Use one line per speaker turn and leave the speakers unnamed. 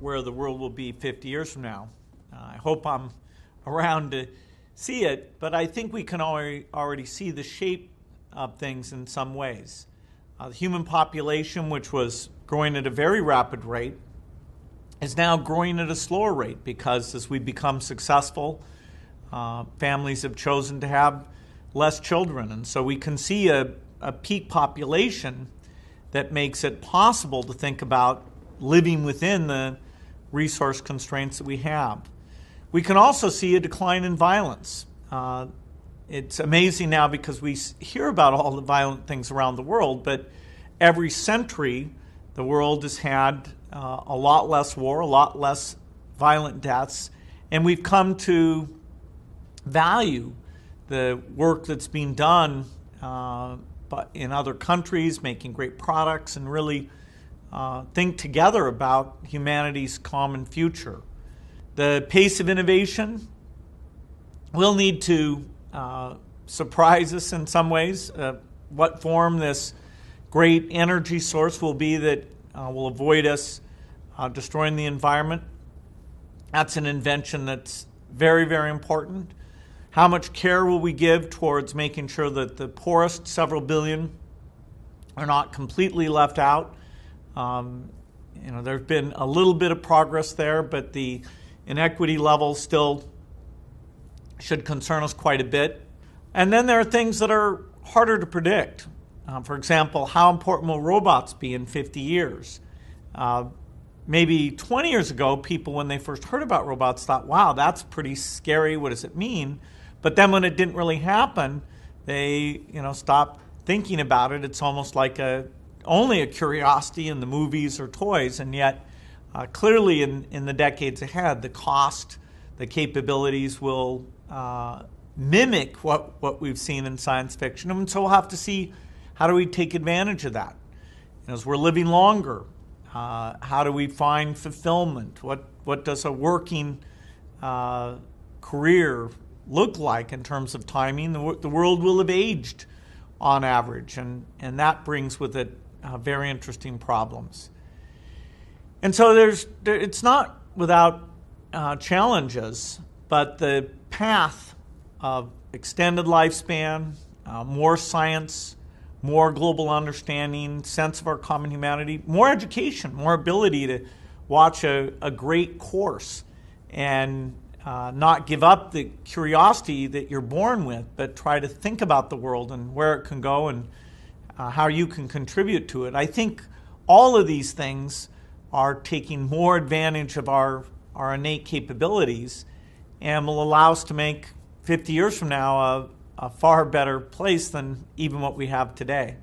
where the world will be 50 years from now. I hope I'm around to see it, but I think we can already see the shape of things in some ways. The human population, which was growing at a very rapid rate, is now growing at a slower rate because as we become successful, families have chosen to have less children. And so we can see a peak population that makes it possible to think about living within the resource constraints that we have. We can also see a decline in violence. It's amazing now because we hear about all the violent things around the world, but every century the world has had a lot less war, a lot less violent deaths, and we've come to value the work that's being done but in other countries, making great products, and really think together about humanity's common future. The pace of innovation will need to surprise us in some ways. What form this great energy source will be that will avoid us destroying the environment. That's an invention that's very, very important. How much care will we give towards making sure that the poorest several billion are not completely left out? There's been a little bit of progress there, but the inequity level still should concern us quite a bit. And then there are things that are harder to predict. For example, how important will robots be in 50 years? Maybe 20 years ago, people, when they first heard about robots, thought, wow, that's pretty scary. What does it mean? But then when it didn't really happen, they stopped thinking about it. It's almost like only a curiosity in the movies or toys. And yet, clearly in the decades ahead, the cost, the capabilities will mimic what we've seen in science fiction. And so we'll have to see, how do we take advantage of that? As we're living longer, how do we find fulfillment? What does a working career look like in terms of timing? The world will have aged on average, and that brings with it very interesting problems. And so it's not without challenges, but the path of extended lifespan, more science, more global understanding, sense of our common humanity, more education, more ability to watch a great course and not give up the curiosity that you're born with, but try to think about the world and where it can go and how you can contribute to it. I think all of these things are taking more advantage of our innate capabilities and will allow us to make 50 years from now a far better place than even what we have today.